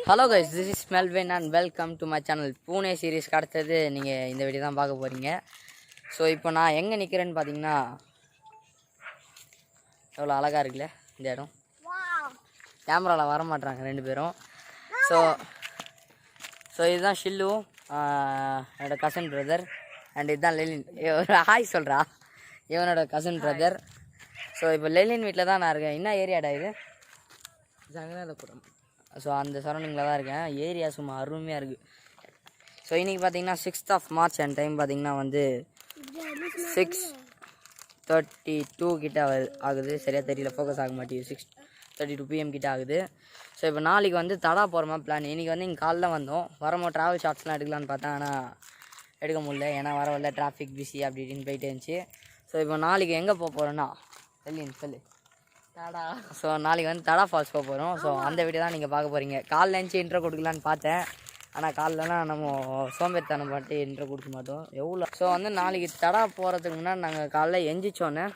Hello guys, this is Melvin and welcome to my channel. Pune சீரீஸ்க்கு அடுத்தது நீங்கள் இந்த வீடியோ தான் பார்க்க போகிறீங்க. ஸோ இப்போ நான் எங்கே நிற்கிறேன்னு பார்த்தீங்கன்னா, எவ்வளோ அழகாக இருக்குல்ல இந்த இடம். கேமராவில் வர மாட்டுறாங்க ரெண்டு பேரும். ஸோ இதுதான் ஷில்லு, என்னோடய கசின் பிரதர். அண்ட் இதுதான் லெலின். ஒரு ஹாய் சொல்கிறா, இவனோட கசின் பிரதர். ஸோ இப்போ லெலின் வீட்டில் தான் நான் இருக்கேன். என்ன ஏரியாடா இது? ஜங்கநாதபுரம். ஸோ அந்த சரௌண்டிங்கில் தான் இருக்கேன். ஏரியா சும்மா அருமையாக இருக்குது. ஸோ இன்றைக்கி பார்த்தீங்கன்னா 6th March அண்ட் டைம் பார்த்தீங்கன்னா வந்து 6:32 கிட்ட ஆகுது. சரியாக தெரியல, ஃபோக்கஸ் ஆக மாட்டேங்குது. 6:32 PM கிட்ட ஆகுது. ஸோ இப்போ நாளைக்கு வந்து தடா போகிற மாதிரி பிளான். இன்றைக்கி வந்து இங்கே காலைல வந்தோம். வரமோ ட்ராவல் ஷார்ட்ஸ்லாம் எடுக்கலான்னு பார்த்தேன், ஆனால் எடுக்க முடியல. ஏன்னா வரவில்ல, டிராஃபிக் பிஸி அப்படி இப்படின்னு போயிட்டு இருந்துச்சு. ஸோ இப்போ நாளைக்கு எங்கே போக போகிறோன்னா, சொல்லு தடா. ஸோ நாளைக்கு வந்து தடா ஃபால்ஸ் போக போகிறோம். ஸோ அந்த வீடியோ தான் நீங்கள் பார்க்க போகிறீங்க. காலைல எழுந்துச்சி இன்ட்ரோ கொடுக்கலான்னு பார்த்தேன், ஆனால் காலைலலாம் நம்ம சோம்பேறித்தனம் பாட்டு இன்ட்ரோ கொடுக்க மாட்டோம். எவ்வளோ ஸோ வந்து நாளைக்கு தடா போகிறதுக்கு முன்னாடி நாங்கள் காலைல எந்திரிச்சோன்னே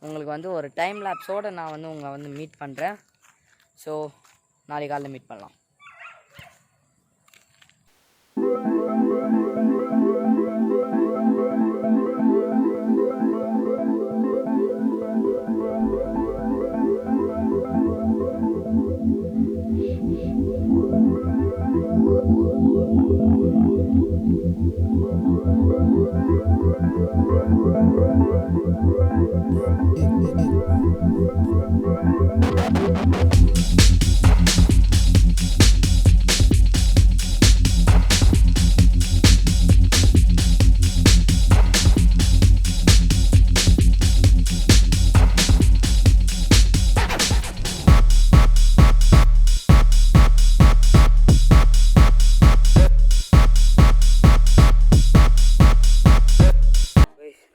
உங்களுக்கு வந்து ஒரு டைம் லேப்ஸோடு நான் வந்து உங்களை வந்து மீட் பண்ணுறேன். ஸோ நாளைக்கு காலைல மீட் பண்ணலாம்.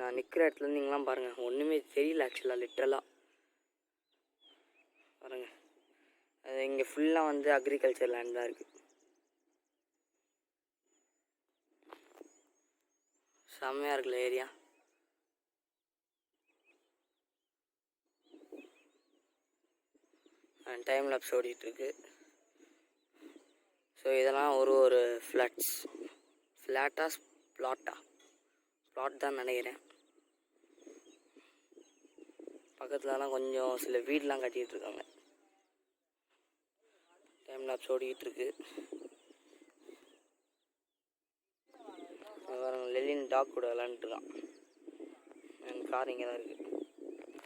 நான் நிற்கிற இடத்துல நீங்களாம் பாருங்கள், ஒன்றுமே தெரியல ஆக்சுவலாக, லிட்ரலாக பாருங்கள். அது இங்கே ஃபுல்லாக வந்து அக்ரிகல்ச்சர் லேண்ட் தான் இருக்குது. செம்மையாக இருக்குல்ல ஏரியா. டைம் லேப்ஸ் ஓடிட்டுருக்கு. ஸோ இதெல்லாம் ஒரு ஃப்ளாட்டா பிளாட் தான் நினைக்கிறேன். பக்கத்துலலாம் கொஞ்சம் சில வீடெலாம் கட்டிகிட்டு இருக்காங்க. டைம் லேப்ஸ் ஓடிக்கிட்டுருக்கு. லெலின் டாக் கூட விளாண்டுருக்கான். என் கார் இங்கே தான் இருக்குது.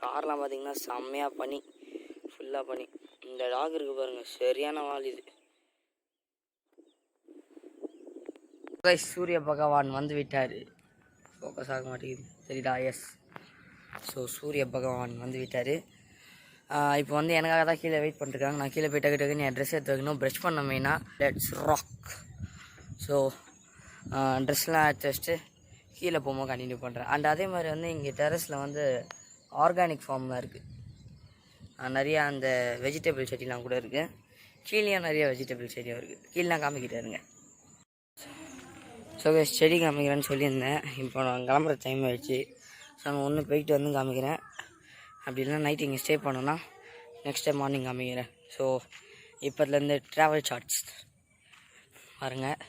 கார்லாம் பார்த்திங்கன்னா செம்மையாக பனி, ஃபுல்லாக பனி. இந்த டாக் இருக்குது பாருங்கள், சரியான வால் இது. சூரிய பகவான் வந்து விட்டார். ஃபோக்கஸ் ஆக மாட்டேங்குது, சரிடா? எஸ். ஸோ சூரிய பகவான் வந்து விட்டார். இப்போ வந்து எனக்காக தான் கீழே வெயிட் பண்ணிருக்காங்க. நான் கீழே போய் டக்கு என் ட்ரெஸ் எடுத்து வைக்கணும், ப்ரஷ் பண்ண மெயினாக. Let's rock. ஸோ ட்ரெஸ்லாம் எடுத்து வச்சுட்டு கீழே போகும்போது கண்டினியூ பண்ணுறேன். அண்ட் அதே மாதிரி வந்து இங்கே டெரஸில் வந்து ஆர்கானிக் ஃபார்ம்லாம் இருக்குது. நிறையா அந்த வெஜிடபிள் செடிலாம் கூட இருக்குது. கீழேயும் நிறைய வெஜிடபிள் செடியும் இருக்குது. கீழெலாம் காமிக்கிட்டாருங்க. ஸோ செடி காமிக்கிறேன்னு சொல்லியிருந்தேன். இப்போ நான் கிளம்புற டைம் ஆகிடுச்சு. ஸோ நான் ஒன்று போயிட்டு வந்து காமிக்கிறேன். அப்படி இல்லைனா நைட் இங்கே ஸ்டே பண்ணோன்னா நெக்ஸ்ட் டே மார்னிங் காமிக்கிறேன். ஸோ இப்போதுலேருந்து ட்ராவல் சார்ட்ஸ் பாருங்கள்.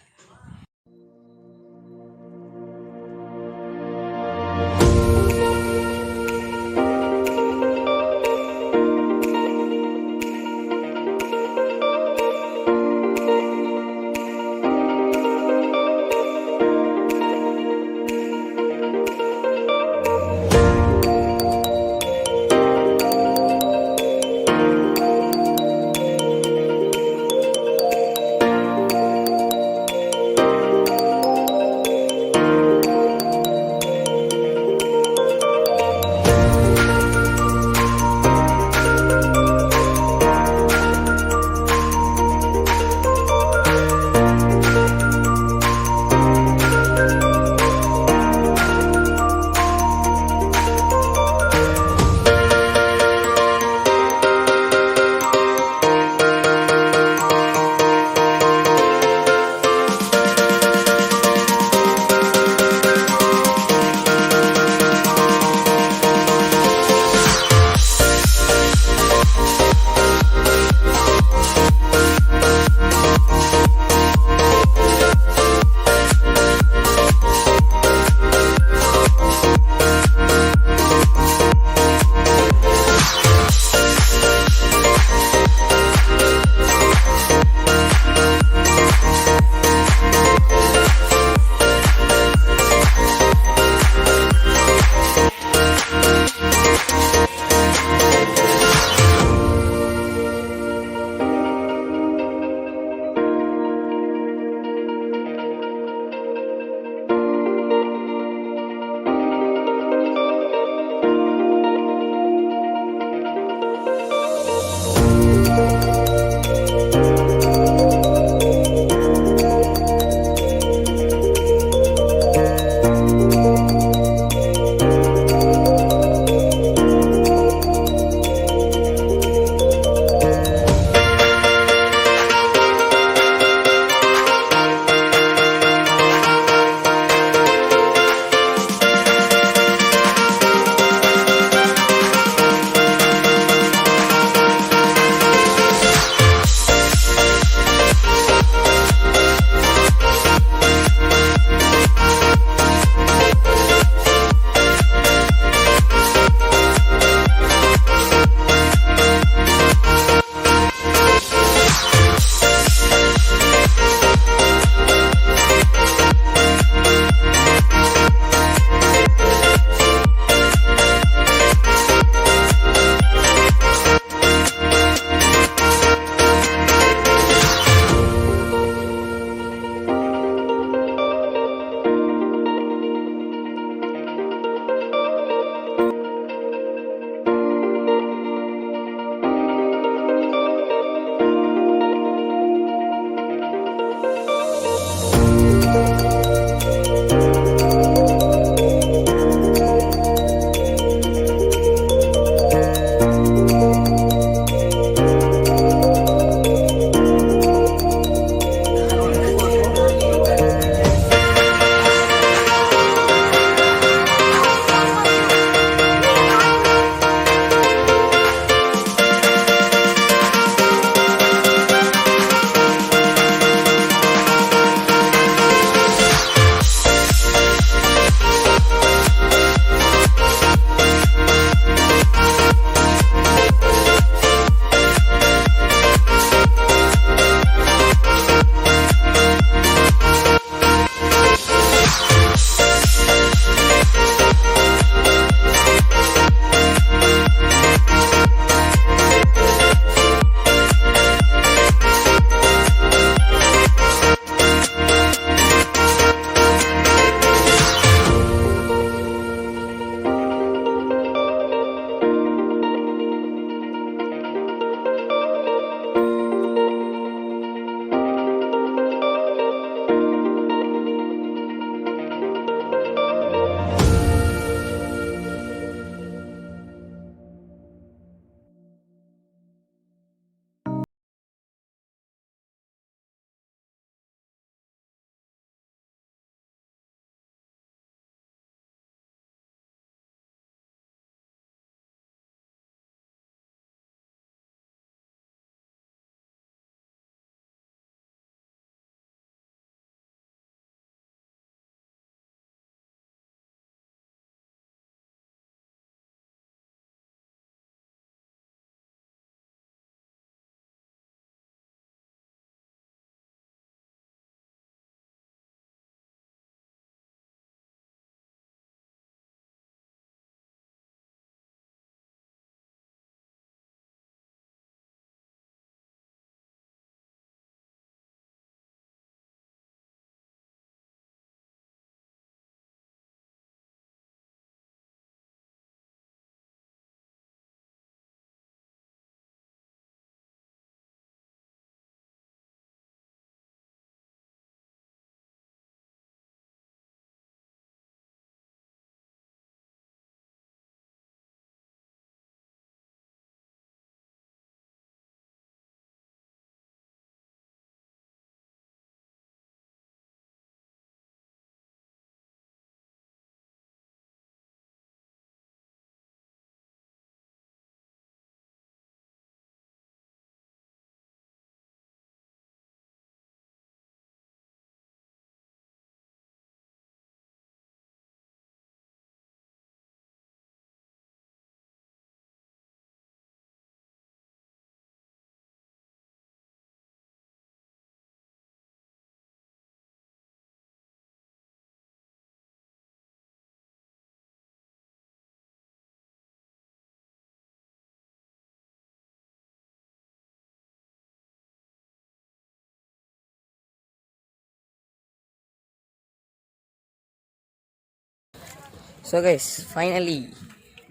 ஸோ கைஸ் ஃபைனலி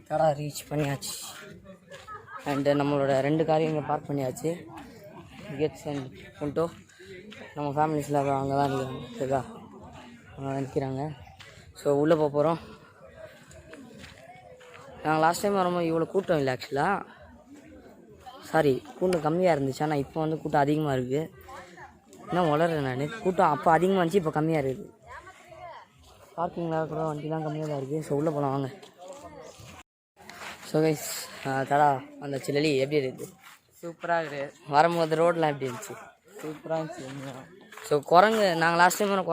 தடா ரீச் பண்ணியாச்சு. அண்டு நம்மளோட 2 காரையும் இங்கே பார்க் பண்ணியாச்சு. கெட்ஸ் அண்ட் கொண்டோ நம்ம ஃபேமிலிஸில் அங்கே தான் நிற்கிறாங்க. சரிதா, அங்கே தான் நிற்கிறாங்க. ஸோ உள்ளே போக போகிறோம். நாங்கள் லாஸ்ட் டைம் வரும்போது இவ்வளோ கூட்டம் இல்லை ஆக்சுவலாக. சாரி, கூட்டம் கம்மியாக இருந்துச்சு. ஆனால் இப்போ வந்து கூட்டம் அதிகமாக இருக்குது. என்ன வளர்றேன் நான், கூட்டம் அப்போ அதிகமாக இருந்துச்சு, இப்போ கம்மியாக இருக்குது. பார்க்கிங்கில் கூட வண்டிலாம் கம்மியாக தான் இருக்குது. ஸோ உள்ளே போகலாம் வாங்க. ஸோ கைஸ் தடா அந்த சில்லி எப்படி இருக்குது? சூப்பராக இருக்குது. வரும்போது ரோடெலாம் எப்படி இருந்துச்சு? சூப்பராக இருந்துச்சு. ஸோ குரங்கு நாங்கள் லாஸ்ட் டைம்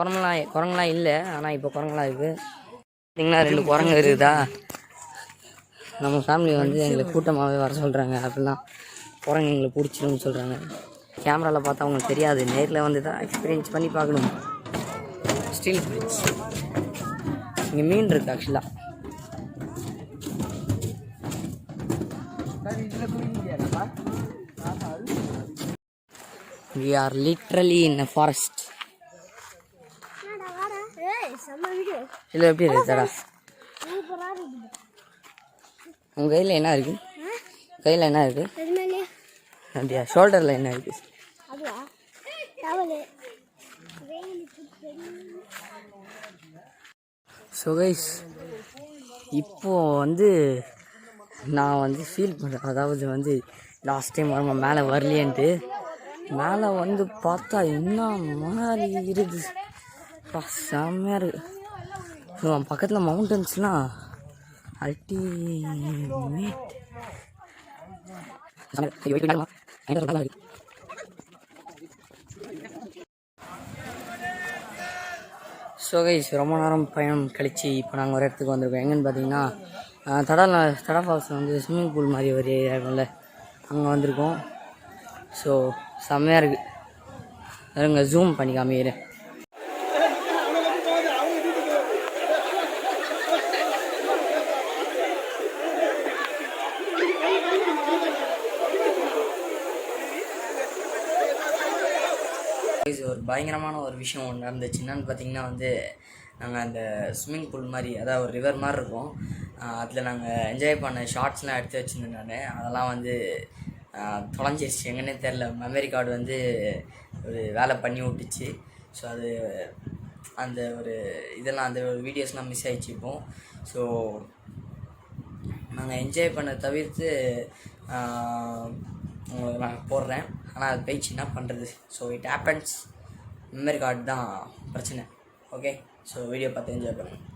குரங்குலாம் இல்லை. ஆனால் இப்போ குரங்குலாம் இருக்குது. பார்த்தீங்கன்னா 2 குரங்கு இருக்குதா. நம்ம ஃபேமிலி வந்து எங்களுக்கு கூட்டமாகவே வர சொல்கிறாங்க. அப்படிலாம் குரங்கு எங்களுக்கு பிடிச்சிருன்னு சொல்கிறாங்க. கேமராவில் பார்த்தா அவங்களுக்கு தெரியாது, நேரில் வந்து தான் எக்ஸ்பீரியன்ஸ் பண்ணி பார்க்கணும். ஸ்டீல் பிரிட்ஜ் இங்கே மீன் இருக்குது ஆக்சுவலாக. We are literally in a forest. இல்லை எப்படி இருக்கு தடா? உங்கள் கையில் என்ன இருக்குது? கையில் என்ன இருக்குது? அப்படியா? ஷோல்டரில் என்ன இருக்குது? ஸோ கைஸ் இப்போது வந்து நான் வந்து ஃபீல் பண்ணுறேன். அதாவது வந்து லாஸ்ட் டைம் வருமா மேலே வரலையன்ட்டு. மேலே வந்து பார்த்தா என்ன மாதிரி இருக்குது, செம்மையாக இருக்குது. ஸோ பக்கத்தில் மவுண்டன்ஸ்லாம் அல்டிமேட். ஸோ கைஸ் ரொம்ப நேரம் பயணம் கழித்து இப்போ நாங்கள் ஒரு இடத்துக்கு வந்திருக்கோம். எங்கன்னு பார்த்தீங்கன்னா தடா ஃபால்ஸில் வந்து ஸ்விம்மிங் பூல் மாதிரி ஒரு ஏரியா இருக்கும்ல, அங்கே வந்திருக்கோம். ஸோ செம்மையாக இருக்குது. அதுங்க ஜூம் பண்ணி காமிக்கிறேன். ஒரு பயங்கரமான ஒரு விஷயம் ஒன்று நடந்துச்சு. என்னன்னு பார்த்தீங்கன்னா வந்து நாங்கள் அந்த ஸ்விம்மிங் பூல் மாதிரி, அதாவது ஒரு ரிவர் மாதிரி இருக்கும், அதில் நாங்கள் என்ஜாய் பண்ண ஷார்ட்ஸ்லாம் எடுத்து வச்சுருந்தேன் நான். அதெல்லாம் வந்து தொலைஞ்சிருச்சு, எங்கன்னே தெரில. மெமரி கார்டு வந்து ஒரு வேலை பண்ணி விட்டுச்சு. ஸோ அது அந்த ஒரு இதெல்லாம் அந்த ஒரு வீடியோஸ்லாம் மிஸ் ஆகிடுச்சு இப்போ. ஸோ நாங்கள் என்ஜாய் பண்ண தவிர்த்து உங்களுக்கு நான் போடுறேன். ஆனால் அது போயிடுச்சு, என்ன பண்ணுறது? So it happens. Memory card தான் பிரச்சனை. ஓகே, ஸோ வீடியோ பார்த்து என்ஜாய் பண்ணுங்கள்.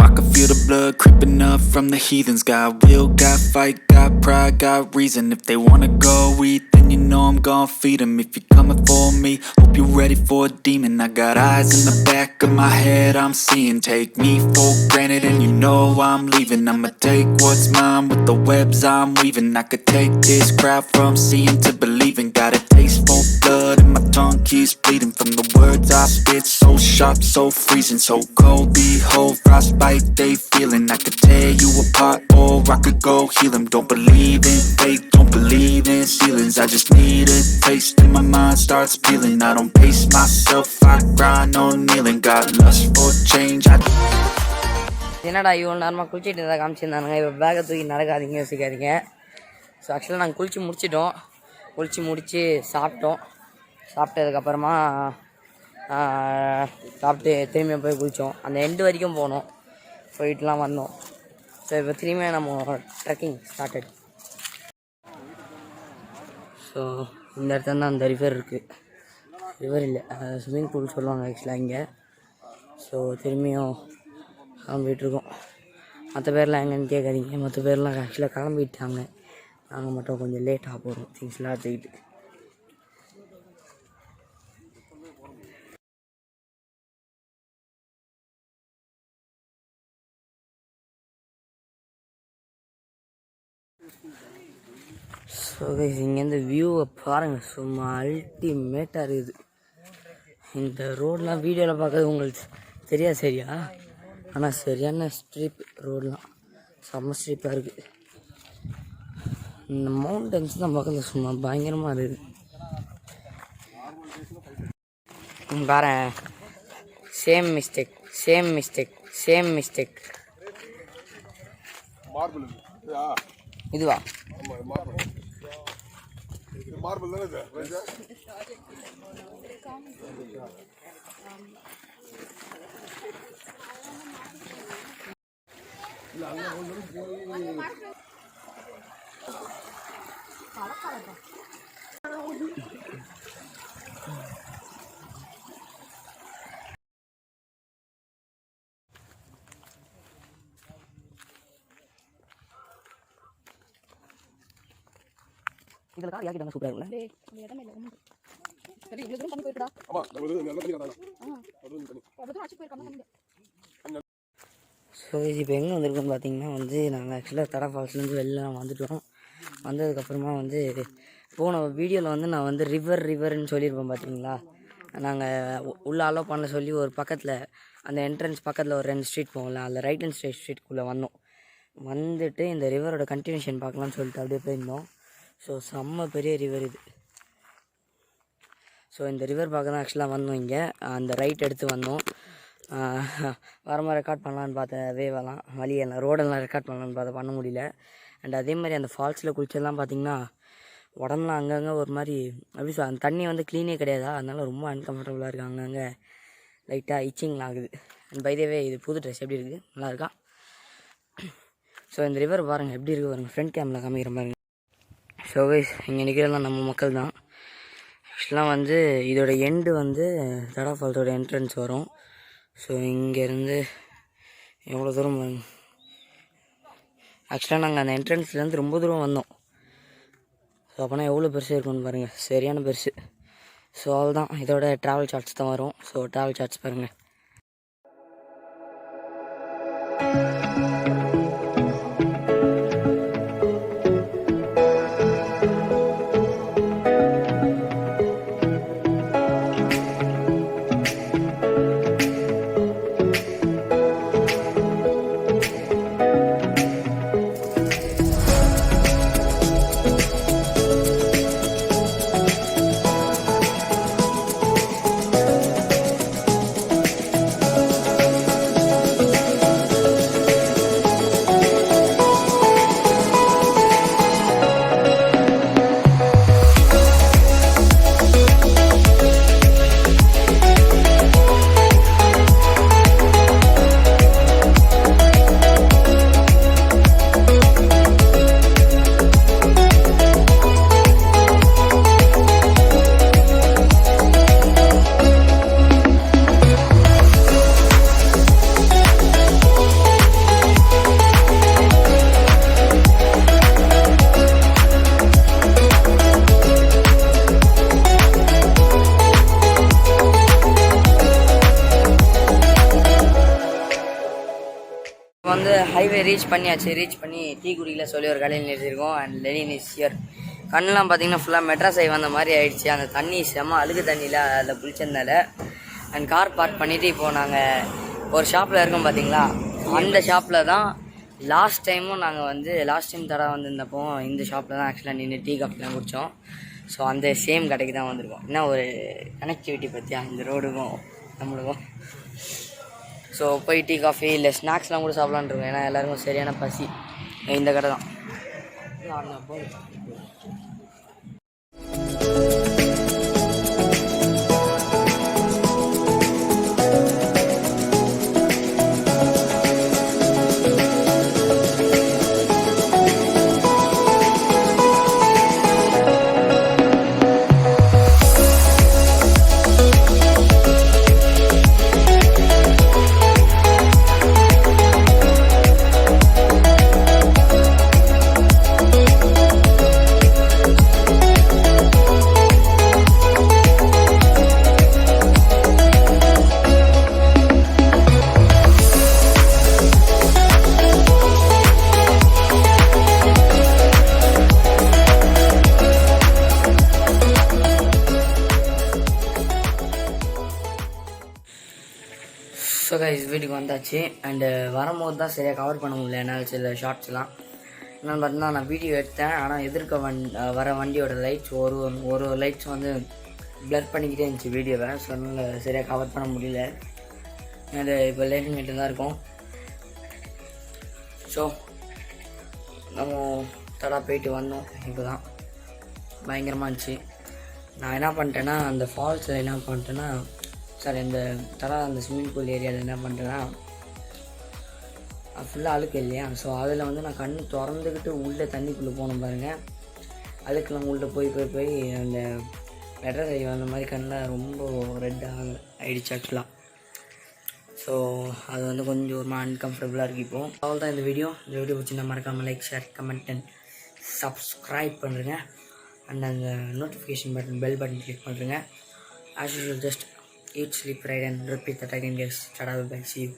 I can feel the blood creeping up from the heathens. Got will, got fight, got pride, got reason. If they wanna go eat, then you know I'm gon' feed them. If you're coming for me, hope you're ready for a demon. I got eyes in the back of my head, I'm seeing. Take me for granted and you know I'm leaving. I'ma take what's mine with the webs I'm weaving. I could take this crowd from seeing to believing. Got a taste for blood and my tongue keeps bleeding. From the words I spit, so sharp, so freezing. So cold, behold, frostbite they feeling. I could tear you apart or I could go heal them. Don't believe in fate, don't believe in ceilings. I just need a taste and my mind starts peeling. I don't pace myself, I grind on kneeling. Got lust for change. என்னடா இவ்வளோ நேரமாக குளிச்சுட்டு இருந்தால் காமிச்சிருந்தானுங்க. இப்போ பேக்கை தூக்கி நடக்காதீங்க, யோசிக்காதீங்க. So ஆக்சுவலாக நாங்கள் குளித்து முடித்து சாப்பிட்டோம். சாப்பிட்டதுக்கப்புறமா சாப்பிட்டு திரும்பியும் போய் குளித்தோம். அந்த எண்டு வரைக்கும் போனோம், போயிட்டுலாம் வந்தோம். ஸோ இப்போ திரும்பியும் நம்ம ட்ரெக்கிங் ஸ்டார்டட். ஸோ இந்த இடத்துல தான் அந்த ரிவர் இருக்குது. ரிவர் இல்லை, ஸ்விம்மிங் பூல் சொல்லுவாங்க ஆக்சுவலாக இங்கே. ஸோ திரும்பியும் கிளம்பிகிட்ருக்கோம். மற்ற பேர்லாம் எங்கன்னு கேட்காதீங்க. மற்ற பேர்லாம் ஆக்சுவலாக கிளம்பிட்டாங்க. நாங்கள் மட்டும் கொஞ்சம் லேட்டாக போகிறோம் திங்ஸ்லாம் எடுத்துக்கிட்டு. ஸோ இங்கேருந்து வியூவை பாருங்கள், சும்மா அல்டிமேட்டாக இருக்குது. இந்த ரோடெலாம் வீடியோவில் பார்க்கறது உங்களுக்கு தெரியாது சரியா, ஆனால் சரியான ஸ்ட்ரீப் ரோடெலாம் செம்ம ஸ்ட்ரீப்பாக இருக்குது. இந்த மவுண்டன்ஸ் தான் பக்கத்தில் சும்மா பயங்கரமாக இருக்குது. பாரு, சேம் மிஸ்டேக். இதுவா இதில் கார் யாக்கிட்டாங்க சூப்பராக இருக்குல்ல. ஸோ இப்போ எங்கே வந்திருக்கோன்னு பார்த்தீங்கன்னா வந்து நாங்கள் ஆக்சுவலாக தடா ஃபால்ஸ்லேருந்து வெளில வந்துட்டோம். வந்ததுக்கப்புறமா வந்து போன வீடியோவில் வந்து நான் வந்து ரிவர்னு சொல்லியிருப்போம் பார்த்தீங்களா. நாங்கள் உள்ள அலோவ் பண்ண சொல்லி ஒரு பக்கத்தில் அந்த என்ட்ரன்ஸ் பக்கத்தில் ஒரு 2 ஸ்ட்ரீட் போகல, அதில் ரைட் அண்ட் ஸ்ட்ரீட்குள்ளே வந்தோம். வந்துட்டு இந்த ரிவரோட கண்டினியூஷன் பார்க்கலான்னு சொல்லிட்டு அப்படியே போயிருந்தோம். ஸோ செம்ம பெரிய ரிவர் இது. ஸோ இந்த ரிவர் பார்க்க தான் ஆக்சுவலாக வந்தோம். இங்கே அந்த ரைட் எடுத்து வந்தோம். வரமாக ரெக்கார்ட் பண்ணலான்னு பார்த்தேன், வேவெல்லாம் வழியெல்லாம் ரோடெல்லாம் ரெக்கார்ட் பண்ணலான்னு பார்த்தா பண்ண முடியல. அண்ட் அதே மாதிரி அந்த ஃபால்ஸில் குளிச்சதெல்லாம் பார்த்திங்கன்னா உடம்புலாம் அங்கங்கே ஒரு மாதிரி அப்படி அந்த தண்ணி வந்து க்ளீனே கிடையாதா, அதனால ரொம்ப அன்கம்ஃபர்டபுளாக இருக்குது. அங்கங்கே லைட்டாக இச்சிங்லாம் ஆகுது. அண்ட் பைதவே இது புது ட்ரெஸ் எப்படி இருக்குது, நல்லா இருக்கா? ஸோ இந்த ரிவர் பாருங்கள் எப்படி இருக்குது பாருங்கள், ஃப்ரண்ட் கேமில் காமிக்கிற பாருங்கள். ஸோ கைஸ் இங்கே நிற்கிறதெல்லாம் நம்ம மக்கள் தான். ஆக்சுவலாக வந்து இதோட எண்டு வந்து தடா ஃபால்ஸோட என்ட்ரன்ஸ் வரும். ஸோ இங்கேருந்து எவ்வளோ தூரம் ஆக்சுவலாக நாங்கள் அந்த என்ட்ரன்ஸ்லேருந்து ரொம்ப தூரம் வந்தோம். ஸோ அப்போனா எவ்வளோ பெருசு இருக்குன்னு பாருங்கள், சரியான பெருசு. ஸோ அவ்வளோதான், இதோட ட்ராவல் சார்ட்ஸ் தான் வரும். ஸோ ட்ராவல் சார்ட்ஸ் பாருங்கள். வந்து ஹைவே ரீச் பண்ணி டீ குடியில் சொல்லி ஒரு கடையில் நிறுத்திருக்கோம். And Lenin is here. கண்ணெலாம் பார்த்தீங்கன்னா ஃபுல்லாக மெட்ராஸ் ஹை வந்த மாதிரி ஆயிடுச்சு. அந்த தண்ணி செம்ம அழுகு தண்ணியில் அதில் குளிச்சதுனால. அண்ட் கார் பார்க் பண்ணிவிட்டு இப்போது நாங்கள் ஒரு ஷாப்பில் இருக்கோம் பார்த்தீங்களா, அந்த ஷாப்பில் தான் லாஸ்ட் டைம் தடா வந்திருந்தப்போ இந்த ஷாப்பில் தான் ஆக்சுவலாக நின்று டீ காஃபிலாம் குடித்தோம். ஸோ அந்த சேம் கடைக்கு தான் வந்திருக்கோம். என்ன ஒரு கனெக்டிவிட்டி பற்றியா இந்த ரோடுக்கும் நம்மளுக்கும். ஸோ போய் டீ காஃபி இல்லை ஸ்நாக்ஸ்லாம் கூட சாப்பிட்லான்னு இருக்கோம். ஏன்னா எல்லாருக்கும் சரியான பசி. இந்த கடை தான். ஸோ கைஸ் வீட்டுக்கு வந்தாச்சு. அண்டு வரும்போது தான் சரியாக கவர் பண்ண முடியல என்னால் சில ஷார்ட்ஸ்லாம். என்னென்னு பார்த்தீங்கன்னா நான் வீடியோ எடுத்தேன், ஆனால் எதிர்க்க வர வண்டியோட லைட்ஸ் ஒரு லைட்ஸ் வந்து ப்ளர் பண்ணிக்கிட்டே இருந்துச்சு வீடியோவை. ஸோ அதனால் சரியாக கவர் பண்ண முடியல. அது இப்போ லைட்டிங் லைட்டு தான் இருக்கும். ஸோ நம்ம தடா போயிட்டு வந்தோம். இப்போ தான் பயங்கரமாக இருந்துச்சு. நான் என்ன பண்ணிட்டேன்னா அந்த ஃபால்ஸில் என்ன பண்ணிட்டேன்னா இந்த தடா அந்த ஸ்விம்மிங் பூல் ஏரியாவில் என்ன பண்ணிட்டேன்னா ஃபுல்லாக அழுக்கு இல்லையா. ஸோ அதில் வந்து நான் கண் திறந்துக்கிட்டு உள்ளே தண்ணிக்குள்ளே போனோம் பாருங்கள். அழுக்கெல்லாம் உள்ளே போய் அந்த வெட்டை கை வந்த மாதிரி கண்ணில் ரொம்ப ரெட்டாக ஆகிடுச்சு ஆக்சுவலாக. ஸோ அது வந்து கொஞ்சம் ஒரு அன்கம்ஃபர்டபுளாக இருக்குது. இப்போது அவ்வளோதான் இந்த வீடியோ பிடிச்சிருந்தா மறக்காமல் like, share, comment and subscribe பண்ணுறேங்க. அண்ட் அந்த notification button, bell button click பண்ணுறேங்க. As usual, just eat, sleep, ride and repeat that again guys. Tada, bye, see you.